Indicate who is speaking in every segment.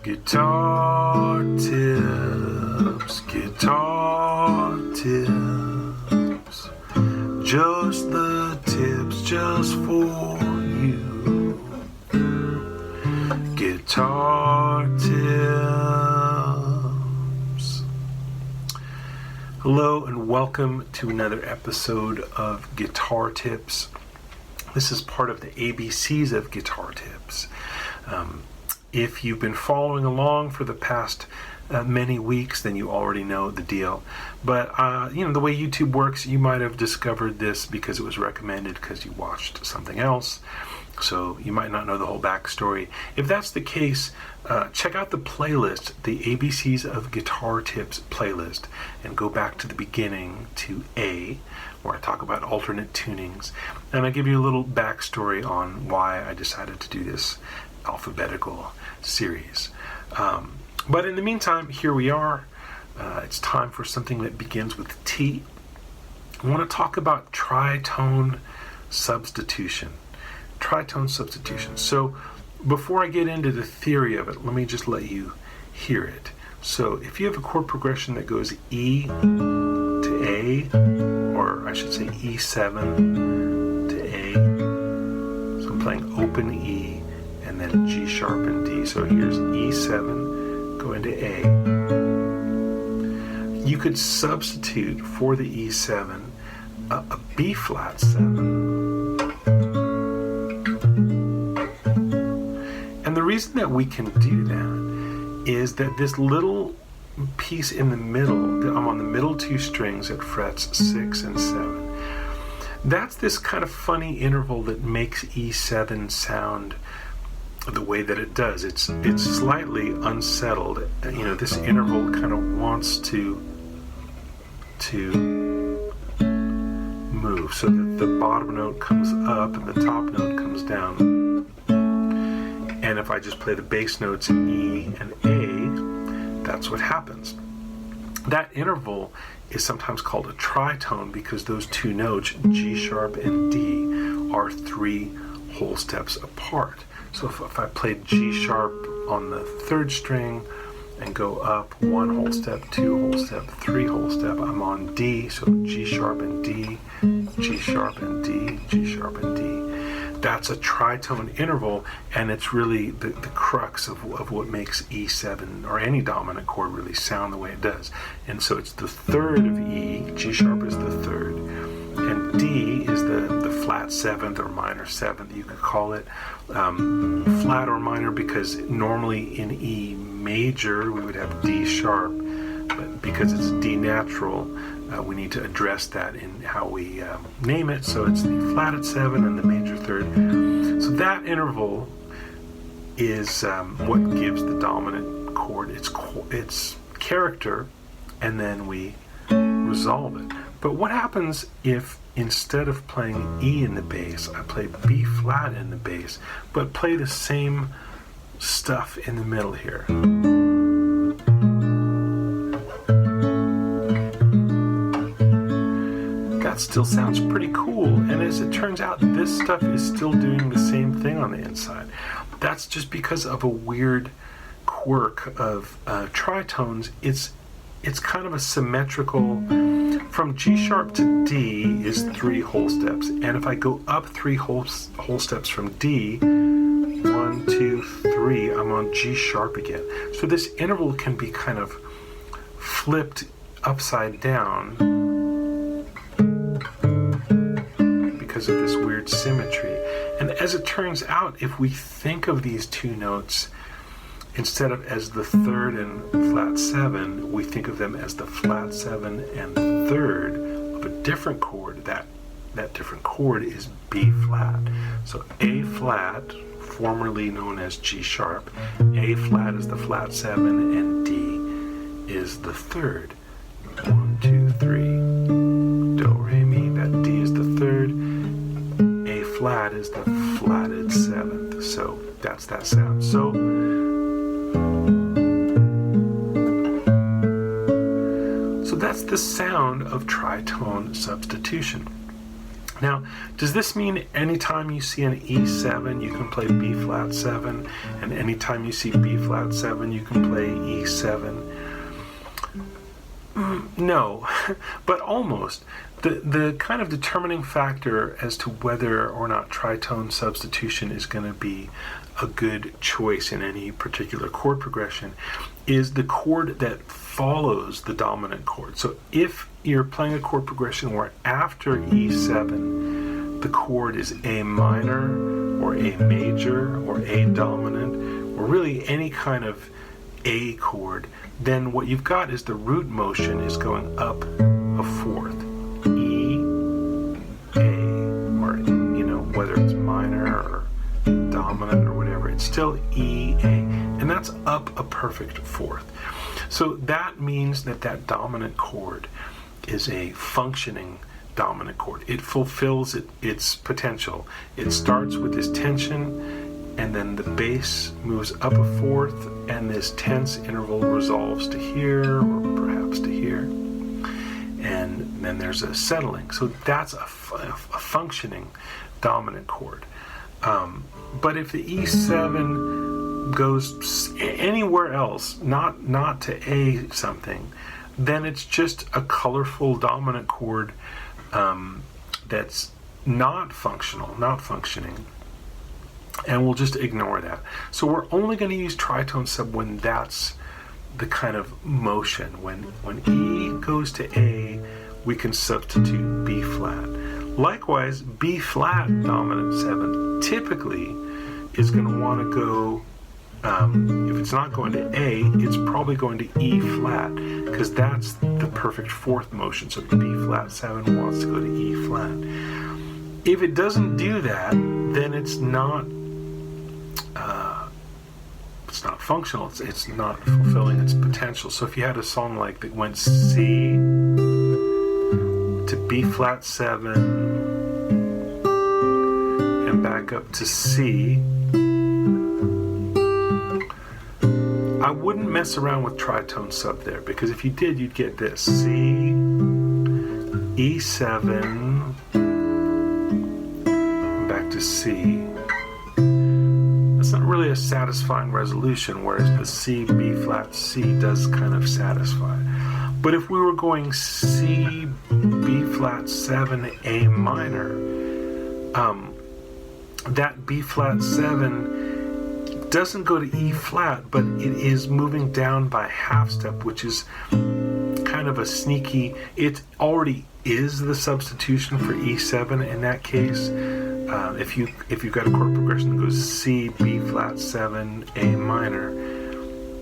Speaker 1: Guitar tips, just the tips just for you. Guitar tips. Hello and welcome to another episode of Guitar Tips. This is part of the ABCs of Guitar Tips. If you've been following along for the past many weeks, then you already know the deal. But, the way YouTube works, you might have discovered this because it was recommended because you watched something else. So you might not know the whole backstory. If that's the case, check out the playlist, the ABCs of Guitar Tips playlist, and go back to the beginning to A, where I talk about alternate tunings. And I give you a little backstory on why I decided to do this alphabetical series. But in the meantime, here we are. It's time for something that begins with T. I want to talk about tritone substitution. Tritone substitution. So before I get into the theory of it, let me just let you hear it. So if you have a chord progression that goes E to A, or I should say E7 to A, so I'm playing open E, and then G sharp and D. So here's E7 going to A. You could substitute for the E7 a B flat 7. And the reason that we can do that is that this little piece in the middle, I'm on the middle two strings at frets 6 and 7. That's this kind of funny interval that makes E7 sound the way that it does. It's slightly unsettled. This interval kind of wants to move so that the bottom note comes up and the top note comes down. And if I just play the bass notes in E and A, that's what happens. That interval is sometimes called a tritone because those two notes, G sharp and D, are 3 whole steps apart. So if I played G sharp on the 3rd string and go up 1 whole step, 2 whole step, 3 whole step, I'm on D, so G sharp and D, G sharp and D, G sharp and D. That's a tritone interval, and it's really the crux of what makes E7 or any dominant chord really sound the way it does. And so it's the 3rd of E, G sharp is the 3rd, and D is the flat 7th or minor 7th, you could call it. Flat or minor because normally in E major we would have D sharp, but because it's D natural, we need to address that in how we name it. So it's the flat at 7 and the major 3rd. So that interval is what gives the dominant chord its character, and then we resolve it. But what happens if instead of playing E in the bass, I play B flat in the bass, but play the same stuff in the middle here? That still sounds pretty cool, and as it turns out, this stuff is still doing the same thing on the inside. That's just because of a weird quirk of tritones. It's kind of a symmetrical. From G sharp to D is 3 whole steps, and if I go up 3 whole steps from D, 1, 2, 3, I'm on G sharp again. So this interval can be kind of flipped upside down because of this weird symmetry. And as it turns out, if we think of these two notes instead of as the 3rd and flat 7, we think of them as the flat 7 and the 3rd of a different chord. That different chord is B flat. So A flat, formerly known as G sharp, A flat is the flat 7 and D is the 3rd. 1, 2, 3. Do, re, mi. That D is the 3rd. A flat is the flatted 7th. So that's that sound. So that's the sound of tritone substitution. Now, does this mean anytime you see an E7, you can play B flat 7, and anytime you see B flat 7, you can play E7? No, but almost. The kind of determining factor as to whether or not tritone substitution is going to be a good choice in any particular chord progression is the chord that follows the dominant chord. So if you're playing a chord progression where after E7 the chord is A minor or A major or A dominant or really any kind of A chord, then what you've got is the root motion is going up a fourth. E, A, or, whether it's minor or dominant or whatever, it's still E, A, and that's up a perfect fourth. So that means that that dominant chord is a functioning dominant chord. It fulfills its potential. It starts with this tension, and then the bass moves up a fourth, and this tense interval resolves to here, or perhaps to here. And then there's a settling. So that's a functioning dominant chord. But if the E7 goes anywhere else, not to A something, then it's just a colorful dominant chord that's not functioning. And we'll just ignore that. So we're only going to use tritone sub when that's the kind of motion. When E goes to A, we can substitute B flat. Likewise, B flat dominant 7 typically is going to want to go, if it's not going to A, it's probably going to E flat, because that's the perfect fourth motion. So B flat 7 wants to go to E flat. If it doesn't do that, then it's not functional. It's not fulfilling its potential. So if you had a song like that went C to B flat 7 and back up to C, I wouldn't mess around with tritone sub there, because if you did, you'd get this: C, E7, back to C. That's not really a satisfying resolution, whereas the C, B flat, C does kind of satisfy. But if we were going C, B flat 7, A minor, that B flat 7 doesn't go to E flat, but it is moving down by half step, which is kind of a sneaky, it already is the substitution for E7 in that case. If you've got a chord progression that goes C, B flat 7, A minor,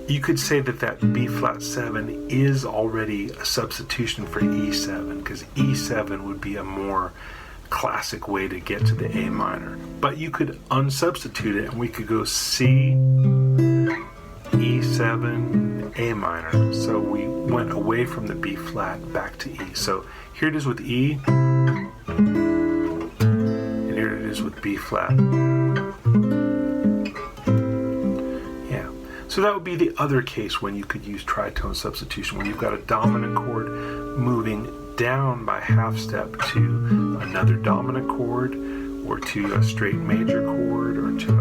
Speaker 1: you could say that B flat 7 is already a substitution for E7, because E7 would be a more classic way to get to the A minor. But you could unsubstitute it, and we could go C, E7, A minor. So we went away from the B flat back to E. So here it is with E, and here it is with B flat. Yeah. So that would be the other case when you could use tritone substitution, when you've got a dominant chord moving down by half step to another dominant chord, or to a straight major chord, or to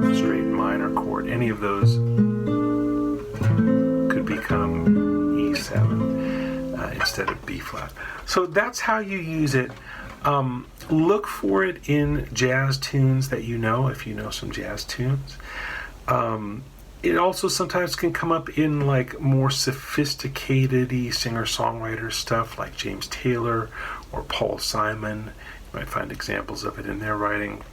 Speaker 1: a straight minor chord. Any of those could become E7 instead of B flat. So that's how you use it. Look for it in jazz tunes that you know, if you know some jazz tunes. It also sometimes can come up in like more sophisticated-y singer-songwriter stuff like James Taylor or Paul Simon. You might find examples of it in their writing.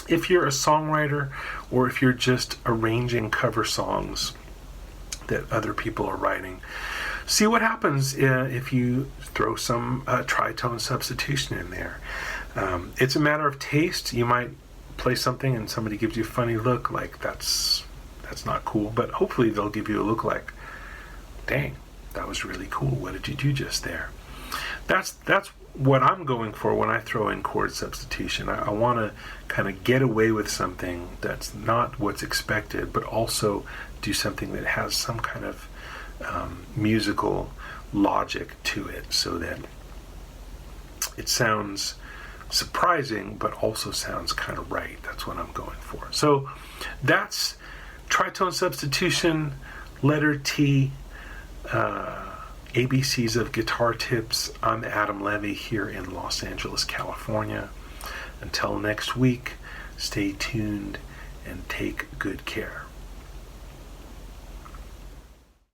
Speaker 1: If you're a songwriter, or if you're just arranging cover songs that other people are writing, see what happens if you throw some tritone substitution in there. It's a matter of taste. You might play something and somebody gives you a funny look, like that's not cool, but hopefully they'll give you a look like, dang, that was really cool. What did you do just there? That's what I'm going for when I throw in chord substitution. I want to kind of get away with something that's not what's expected, but also do something that has some kind of musical logic to it, so that it sounds surprising, but also sounds kind of right. That's what I'm going for. So that's Tritone Substitution, letter T, ABCs of Guitar Tips. I'm Adam Levy here in Los Angeles, California. Until next week, stay tuned and take good care.